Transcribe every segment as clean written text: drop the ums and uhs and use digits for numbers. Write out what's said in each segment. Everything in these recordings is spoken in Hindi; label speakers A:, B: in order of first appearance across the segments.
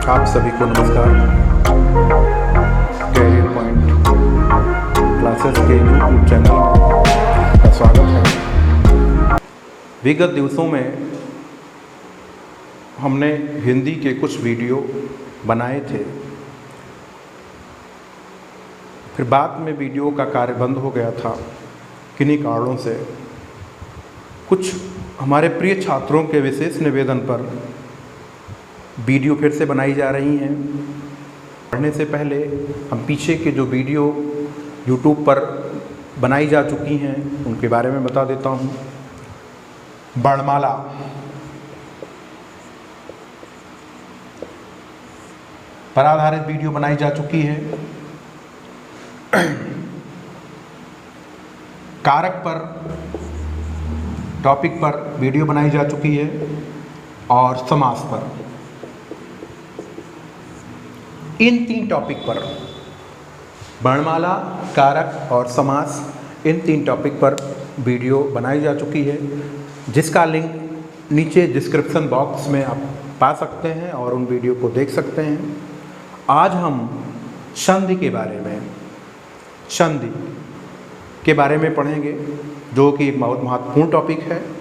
A: आप सभी को नमस्कार। कैरियर पॉइंट क्लासेस के यूट्यूब चैनल में का स्वागत है। विगत दिवसों में हमने हिंदी के कुछ वीडियो बनाए थे, फिर बाद में वीडियो का कार्य बंद हो गया था। किन्हीं कारणों से कुछ हमारे प्रिय छात्रों के विशेष निवेदन पर वीडियो फिर से बनाई जा रही हैं। पढ़ने से पहले हम पीछे के जो वीडियो YouTube पर बनाई जा चुकी हैं उनके बारे में बता देता हूँ। वर्णमाला, पर आधारित वीडियो बनाई जा चुकी है। कारक पर टॉपिक पर वीडियो बनाई जा चुकी है और समास पर, इन 3 टॉपिक पर, वर्णमाला, कारक और समास, इन 3 टॉपिक पर वीडियो बनाई जा चुकी है, जिसका लिंक नीचे डिस्क्रिप्शन बॉक्स में आप पा सकते हैं और उन वीडियो को देख सकते हैं। आज हम संधि के बारे में पढ़ेंगे, जो कि एक बहुत महत्वपूर्ण टॉपिक है।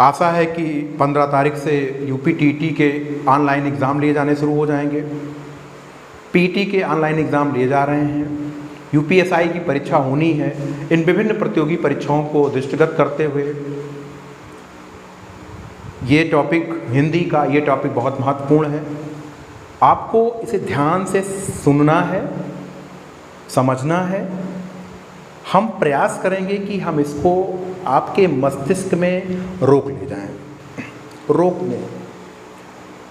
A: आशा है कि 15 तारीख से यूपीटीटी के ऑनलाइन एग्ज़ाम लिए जाने शुरू हो जाएंगे। पीटी के ऑनलाइन एग्ज़ाम लिए जा रहे हैं। यूपीएसआई की परीक्षा होनी है। इन विभिन्न प्रतियोगी परीक्षाओं को दृष्टिगत करते हुए ये टॉपिक, हिंदी का ये टॉपिक बहुत महत्वपूर्ण है। आपको इसे ध्यान से सुनना है, समझना है। हम प्रयास करेंगे कि हम इसको आपके मस्तिष्क में रोक ले जाएं, रोक लें।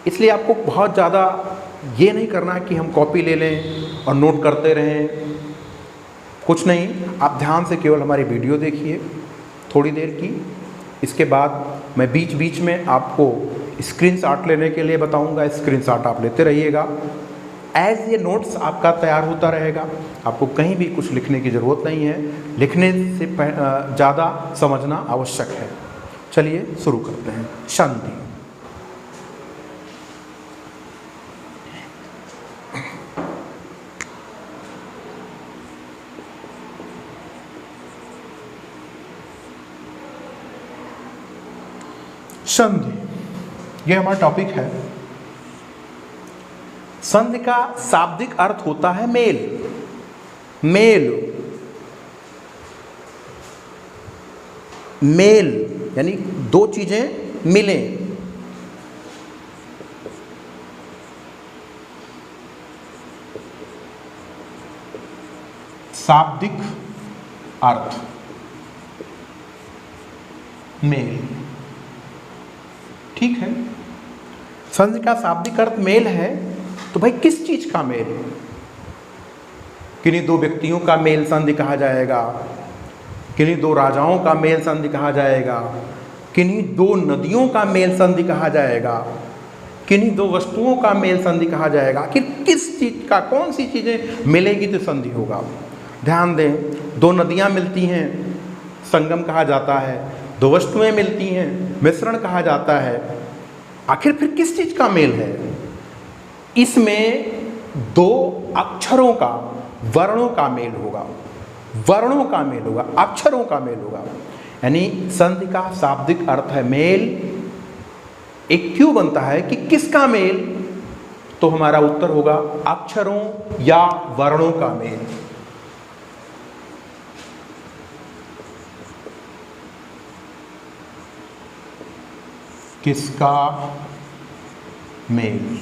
A: इसलिए आपको बहुत ज़्यादा ये नहीं करना है कि हम कॉपी ले लें और नोट करते रहें। कुछ नहीं, आप ध्यान से केवल हमारी वीडियो देखिए थोड़ी देर की। इसके बाद मैं बीच बीच में आपको स्क्रीनशॉट लेने के लिए बताऊंगा। स्क्रीनशॉट आप लेते रहिएगा। एज ये नोट्स आपका तैयार होता रहेगा। आपको कहीं भी कुछ लिखने की ज़रूरत नहीं है। लिखने से ज़्यादा समझना आवश्यक है। चलिए शुरू करते हैं। संधि। संधि, ये हमारा टॉपिक है। संधि का शाब्दिक अर्थ होता है मेल। मेल यानी 2 चीजें मिलें। शाब्दिक अर्थ मेल, ठीक है। संधि का शाब्दिक अर्थ मेल है, तो भाई किस चीज का मेल? किन्हीं 2 व्यक्तियों का मेल संधि कहा जाएगा, किन्हीं 2 राजाओं का मेल संधि कहा जाएगा, किन्हीं 2 नदियों का मेल संधि कहा जाएगा, किन्हीं 2 वस्तुओं का मेल संधि कहा जाएगा। आखिर किस चीज का, कौन सी चीजें मिलेगी तो संधि होगा? ध्यान दें, 2 नदियां मिलती हैं, संगम कहा जाता है। 2 वस्तुएं मिलती हैं, मिश्रण कहा जाता है। आखिर फिर किस चीज का मेल है? इसमें 2 अक्षरों का, वर्णों का मेल होगा। वर्णों का मेल होगा, अक्षरों का मेल होगा। यानी संधि का शाब्दिक अर्थ है मेल। एक क्यों बनता है कि किसका मेल, तो हमारा उत्तर होगा अक्षरों या वर्णों का मेल। किसका मेल?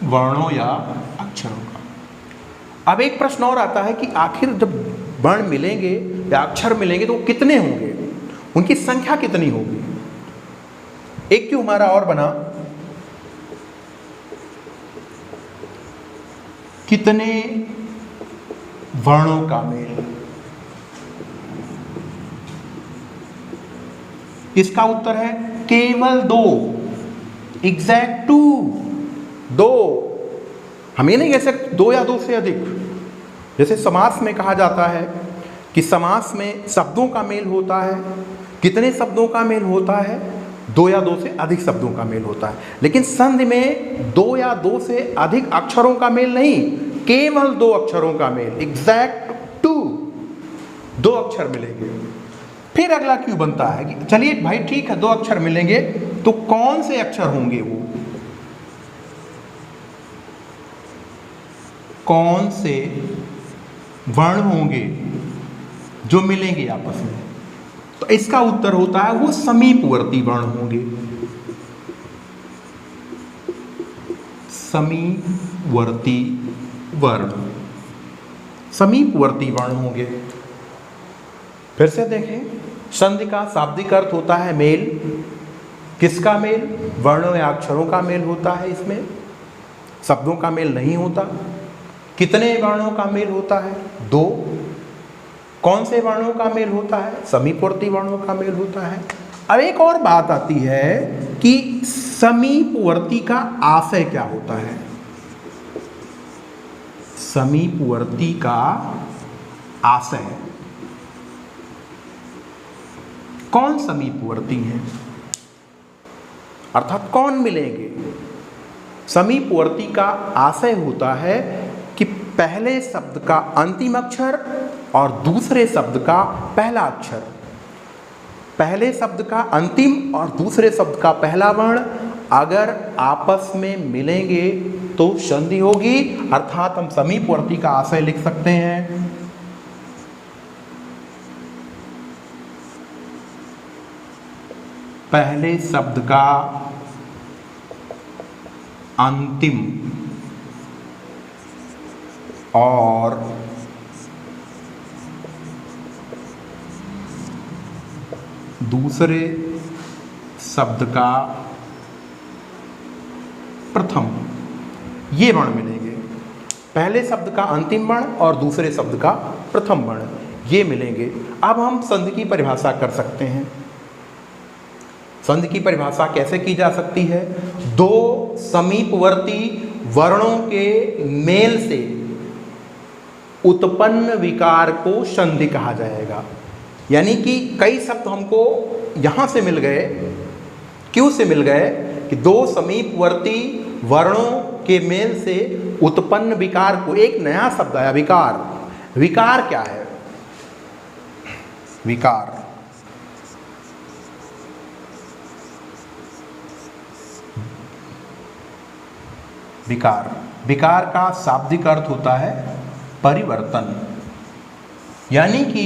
A: वर्णों या अक्षरों का। अब एक प्रश्न और आता है कि आखिर जब वर्ण मिलेंगे या अक्षर मिलेंगे तो वो कितने होंगे, उनकी संख्या कितनी होगी? एक क्यों हमारा और बना, कितने वर्णों का मेल? इसका उत्तर है केवल 2, एग्जैक्ट 2। हम ये नहीं कह सकते 2 या 2 से अधिक। जैसे समास में कहा जाता है कि समास में शब्दों का मेल होता है। कितने शब्दों का मेल होता है? 2 या 2 से अधिक शब्दों का मेल होता है। लेकिन संधि में 2 या 2 से अधिक अक्षरों का मेल नहीं, केवल 2 अक्षरों का मेल, एग्जैक्ट 2 अक्षर मिलेंगे। फिर अगला क्यों बनता है कि चलिए भाई ठीक है 2 अक्षर मिलेंगे, तो कौन से अक्षर होंगे वो? कौन से वर्ण होंगे जो मिलेंगे आपस में? तो इसका उत्तर होता है वो समीपवर्ती वर्ण होंगे। समीपवर्ती वर्ण, समीपवर्ती वर्ण होंगे। फिर से देखें, संधि का शाब्दिक अर्थ होता है मेल। किसका मेल? वर्णों या अक्षरों का मेल होता है। इसमें शब्दों का मेल नहीं होता। कितने वर्णों का मेल होता है? 2। कौन से वर्णों का मेल होता है? समीपवर्ती वर्णों का मेल होता है। अब एक और बात आती है कि समीपवर्ती का आशय क्या होता है? समीपवर्ती का आशय, कौन समीपवर्ती है, अर्थात कौन मिलेंगे? समीपवर्ती का आशय होता है कि पहले शब्द का अंतिम अक्षर और दूसरे शब्द का पहला अक्षर, पहले शब्द का अंतिम और दूसरे शब्द का पहला वर्ण अगर आपस में मिलेंगे तो संधि होगी, अर्थात हम समीपवर्ती का आशय लिख सकते हैं। पहले शब्द का अंतिम और दूसरे शब्द का प्रथम, ये वर्ण मिलेंगे। पहले शब्द का अंतिम वर्ण और दूसरे शब्द का प्रथम वर्ण, ये मिलेंगे। अब हम संधि की परिभाषा कर सकते हैं। संधि की परिभाषा कैसे की जा सकती है? 2 समीपवर्ती वर्णों के मेल से उत्पन्न विकार को संधि कहा जाएगा। यानी कि कई शब्द हमको यहां से मिल गए, क्यों से मिल गए कि 2 समीपवर्ती वर्णों के मेल से उत्पन्न विकार को, एक नया शब्द आया विकार। विकार क्या है? विकार विकार विकार का शाब्दिक अर्थ होता है परिवर्तन। यानी कि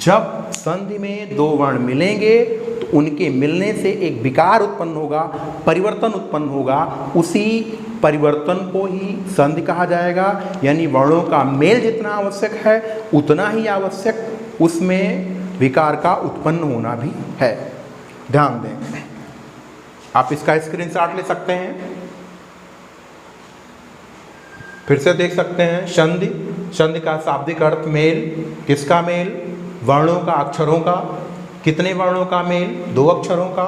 A: जब संधि में 2 वर्ण मिलेंगे तो उनके मिलने से एक विकार उत्पन्न होगा, परिवर्तन उत्पन्न होगा। उसी परिवर्तन को ही संधि कहा जाएगा। यानी वर्णों का मेल जितना आवश्यक है उतना ही आवश्यक उसमें विकार का उत्पन्न होना भी है। ध्यान दें, आप इसका स्क्रीनशॉट ले सकते हैं, फिर से देख सकते हैं। संधि, संधि का शाब्दिक अर्थ मेल। किसका मेल? वर्णों का, अक्षरों का। कितने वर्णों का मेल? 2 अक्षरों का।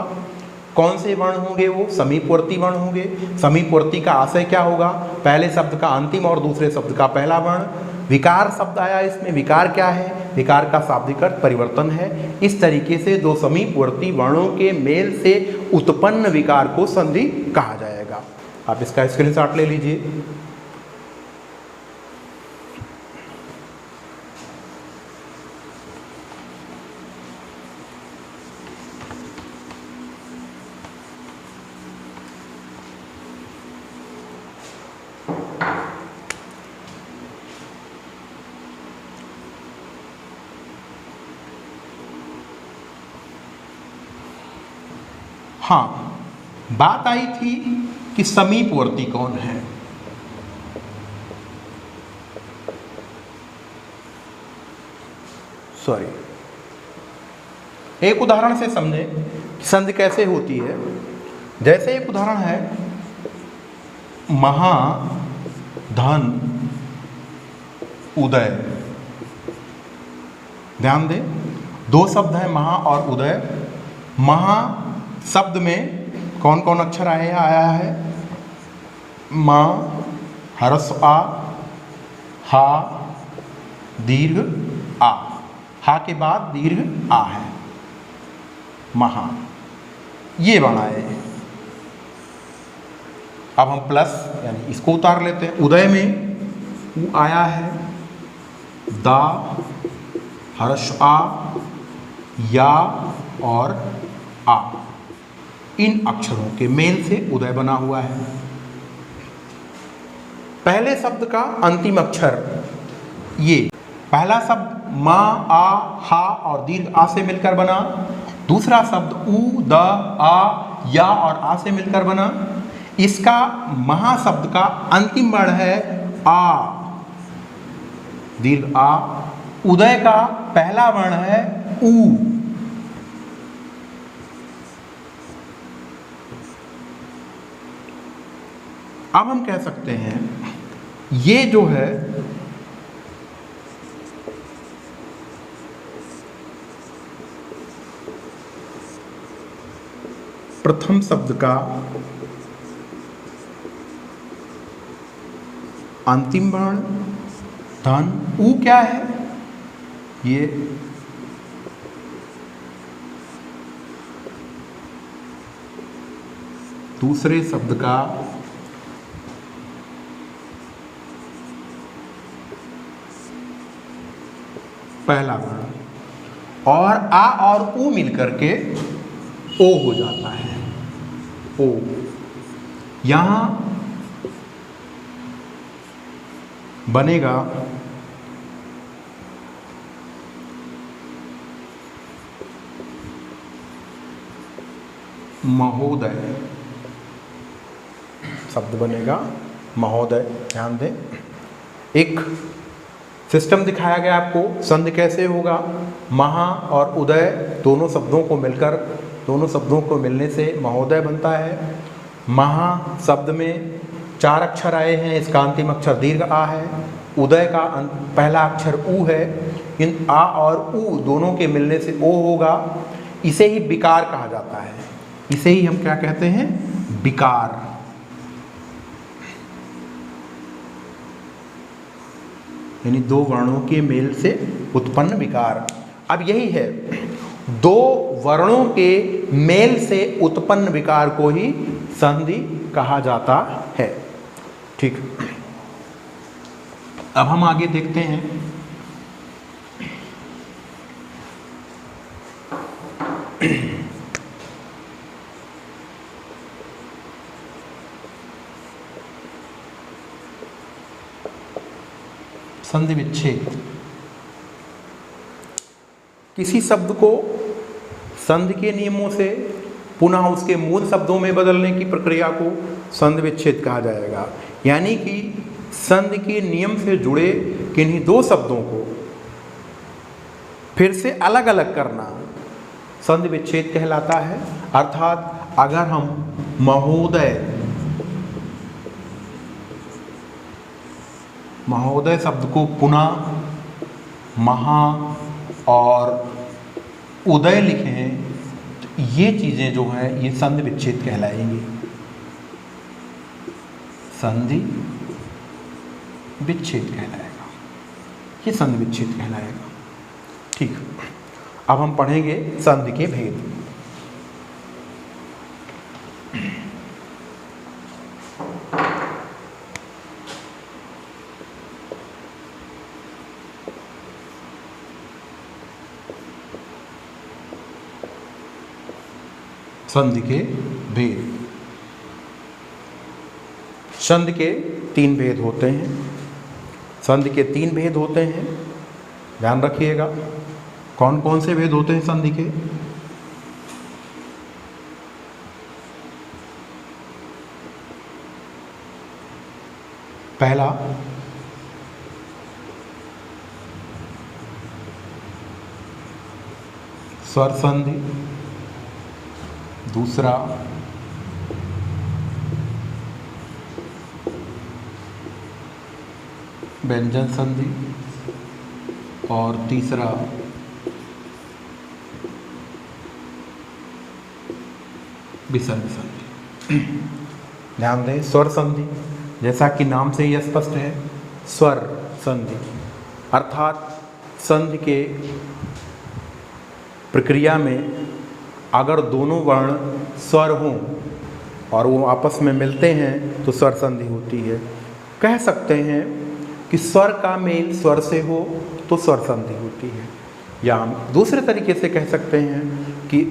A: कौन से वर्ण होंगे वो? समीपवर्ती वर्ण होंगे। समीपवर्ती का आशय क्या होगा? पहले शब्द का अंतिम और दूसरे शब्द का पहला वर्ण। विकार शब्द आया इसमें, विकार क्या है? विकार का शाब्दिक अर्थ परिवर्तन है। इस तरीके से 2 समीपवर्ती वर्णों के मेल से उत्पन्न विकार को संधि कहा जाएगा। आप इसका स्क्रीनशॉट ले लीजिए। हाँ, बात आई थी कि समीपवर्ती कौन है। सॉरी, एक उदाहरण से समझे कि संधि कैसे होती है। जैसे एक उदाहरण है, महा धन उदय। ध्यान दें, 2 शब्द हैं, महा और उदय। महा शब्द में कौन कौन अक्षर आया है? माँ, ह्रस्व आ, हा, दीर्घ आ, हा के बाद दीर्घ आ है, महा, ये बनाए। अब हम प्लस यानी इसको उतार लेते हैं। उदय में उ आया है, दा, हर्ष आ, या और आ, इन अक्षरों के मेल से उदय बना हुआ है। पहले शब्द का अंतिम अक्षर ये पहला शब्द मा, आ, हा और दीर्घ आ से मिलकर बना। दूसरा शब्द उ, द, आ, या और आ से मिलकर बना। इसका महाशब्द का अंतिम वर्ण है आ, दीर्घ आ। उदय का पहला वर्ण है उ। अब हम कह सकते हैं ये जो है प्रथम शब्द का अंतिम वर्ण धन उ क्या है, ये दूसरे शब्द का पहला वर्ण, और आ और उ मिलकर के ओ हो जाता है, ओ। यहां बनेगा महोदय, शब्द बनेगा महोदय। ध्यान दें, एक सिस्टम दिखाया गया आपको, संधि कैसे होगा। महा और उदय दोनों शब्दों को मिलकर, दोनों शब्दों को मिलने से महोदय बनता है। महा शब्द में 4 अक्षर आए हैं, इसका अंतिम अक्षर दीर्घ आ है। उदय का पहला अक्षर उ है, इन आ और उ दोनों के मिलने से ओ होगा। इसे ही विकार कहा जाता है, इसे ही हम क्या कहते हैं, विकार। यानी दो वर्णों के मेल से उत्पन्न विकार। अब यही है, दो वर्णों के मेल से उत्पन्न विकार को ही संधि कहा जाता है। ठीक, अब हम आगे देखते हैं। संधि विच्छेद। किसी शब्द को संधि के नियमों से पुनः उसके मूल शब्दों में बदलने की प्रक्रिया को संधि विच्छेद कहा जाएगा। यानी कि संधि के नियम से जुड़े किन्हीं दो शब्दों को फिर से अलग अलग करना संधि विच्छेद कहलाता है। अर्थात अगर हम महोदय शब्द को पुनः महा और उदय लिखें तो ये चीज़ें जो हैं ये संधि विच्छेद कहलाएंगी, संधि विच्छेद कहलाएगा, ये संधि विच्छेद कहलाएगा। ठीक, अब हम पढ़ेंगे संधि के भेद। संधि के भेद। संधि के 3 भेद होते हैं। संधि के 3 भेद होते हैं, ध्यान रखिएगा। कौन कौन से भेद होते हैं संधि के? पहला स्वर संधि, दूसरा व्यंजन संधि और तीसरा विसर्ग संधि। ध्यान दें, स्वर संधि जैसा कि नाम से ही स्पष्ट है, स्वर संधि अर्थात संधि के प्रक्रिया में अगर दोनों वर्ण स्वर हों और वो आपस में मिलते हैं तो स्वर संधि होती है। कह सकते हैं कि स्वर का मेल स्वर से हो तो स्वर संधि होती है, या हम दूसरे तरीके से कह सकते हैं कि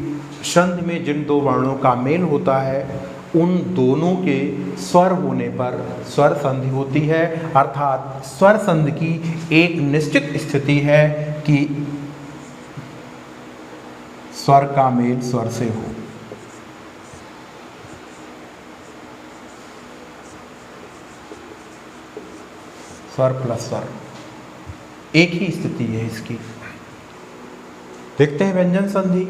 A: संधि में जिन दो वर्णों का मेल होता है उन दोनों के स्वर होने पर स्वर संधि होती है। अर्थात स्वर संधि की एक निश्चित स्थिति है कि स्वर का मेल स्वर से हो। स्वर प्लस स्वर, एक ही स्थिति है इसकी। देखते हैं व्यंजन संधि।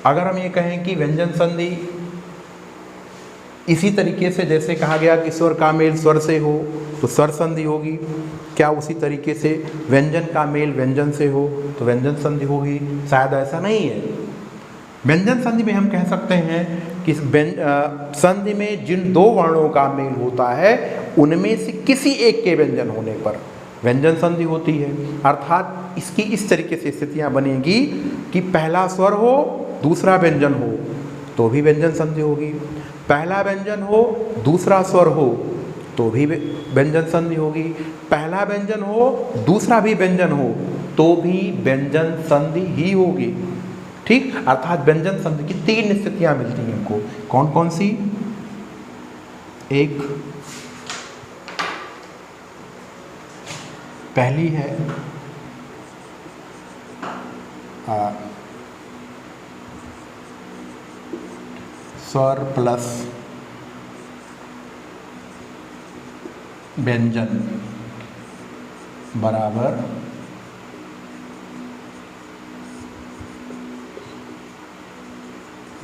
A: अगर हम ये कहें कि व्यंजन संधि इसी तरीके से जैसे कहा गया कि स्वर का मेल स्वर से हो तो स्वर संधि होगी, क्या उसी तरीके से व्यंजन का मेल व्यंजन से हो तो व्यंजन संधि होगी? शायद ऐसा नहीं है। व्यंजन संधि में हम कह सकते हैं कि संधि में जिन दो वर्णों का मेल होता है उनमें से किसी एक के व्यंजन होने पर व्यंजन संधि होती है। अर्थात इसकी इस तरीके से स्थितियां बनेगी कि पहला स्वर हो दूसरा व्यंजन हो तो भी व्यंजन संधि होगी, पहला व्यंजन हो दूसरा स्वर हो तो भी व्यंजन संधि होगी, पहला व्यंजन हो दूसरा भी व्यंजन हो तो भी व्यंजन संधि ही होगी। ठीक, अर्थात व्यंजन संधि की तीन स्थितियां मिलती हैं हमको। कौन कौन सी? एक पहली है स्वर प्लस व्यंजन बराबर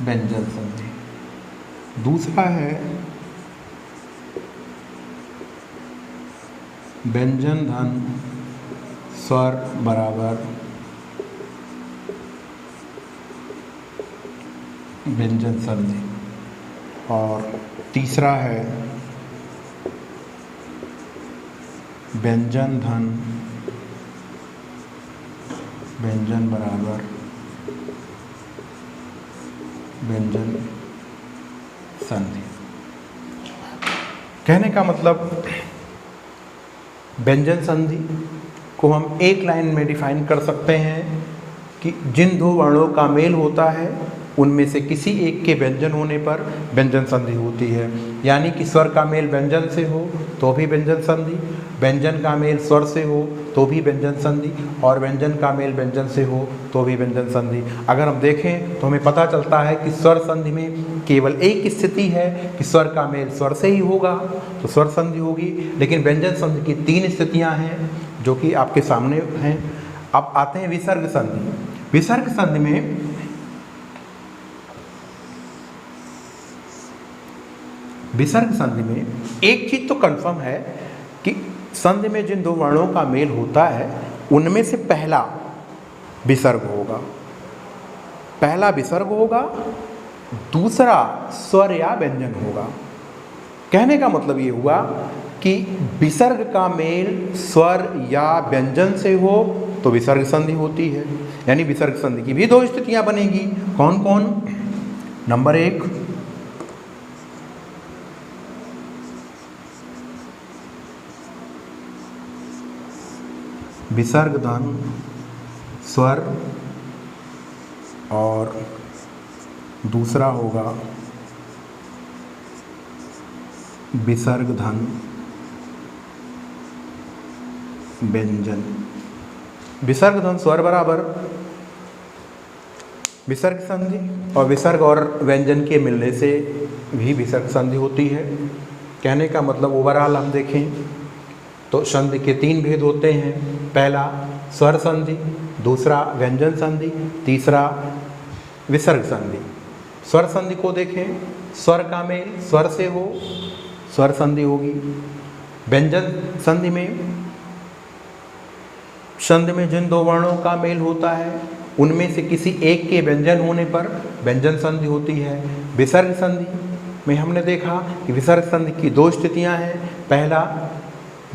A: व्यंजन संधि। दूसरा है व्यंजन धन स्वर बराबर व्यंजन संधि। और तीसरा है व्यंजन धन व्यंजन बराबर व्यंजन संधि। कहने का मतलब व्यंजन संधि को हम एक लाइन में डिफाइन कर सकते हैं कि जिन दो वर्णों का मेल होता है उनमें से किसी एक के व्यंजन होने पर व्यंजन संधि होती है। यानी कि स्वर का मेल व्यंजन से हो तो भी व्यंजन संधि, व्यंजन का मेल स्वर से हो तो भी व्यंजन संधि, और व्यंजन का मेल व्यंजन से हो तो भी व्यंजन संधि। अगर हम देखें तो हमें पता चलता है कि स्वर संधि में केवल एक स्थिति है कि स्वर का मेल स्वर से ही होगा तो स्वर संधि होगी, लेकिन व्यंजन संधि की तीन स्थितियाँ हैं जो कि आपके सामने हैं। अब आते हैं विसर्ग संधि। विसर्ग संधि में एक चीज़ तो कंफर्म है कि संधि में जिन दो वर्णों का मेल होता है उनमें से पहला विसर्ग होगा, पहला विसर्ग होगा, दूसरा स्वर या व्यंजन होगा। कहने का मतलब ये हुआ कि विसर्ग का मेल स्वर या व्यंजन से हो तो विसर्ग संधि होती है। यानी विसर्ग संधि की भी दो स्थितियां बनेगी। कौन कौन? नंबर एक, विसर्ग धन स्वर और दूसरा होगा विसर्ग धन व्यंजन। विसर्ग धन स्वर बराबर विसर्ग संधि, और विसर्ग और व्यंजन के मिलने से भी विसर्ग संधि होती है। कहने का मतलब ओवरऑल हम देखें तो संधि के तीन भेद होते हैं। पहला स्वर संधि, दूसरा व्यंजन संधि, तीसरा विसर्ग संधि। स्वर संधि को देखें, स्वर का मेल स्वर से हो स्वर संधि होगी। व्यंजन संधि में जिन दो वर्णों का मेल होता है उनमें से किसी एक के व्यंजन होने पर व्यंजन संधि होती है। विसर्ग संधि में हमने देखा कि विसर्ग संधि की दो स्थितियां हैं। पहला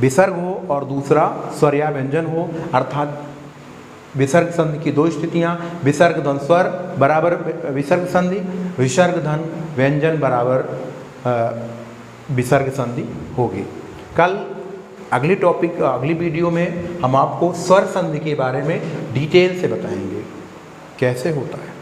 A: विसर्ग हो और दूसरा स्वर या व्यंजन हो, अर्थात विसर्ग संधि की दो स्थितियाँ, विसर्ग धन स्वर बराबर विसर्ग संधि, विसर्ग धन व्यंजन बराबर विसर्ग संधि होगी। कल अगली वीडियो में हम आपको स्वर संधि के बारे में डिटेल से बताएंगे कैसे होता है।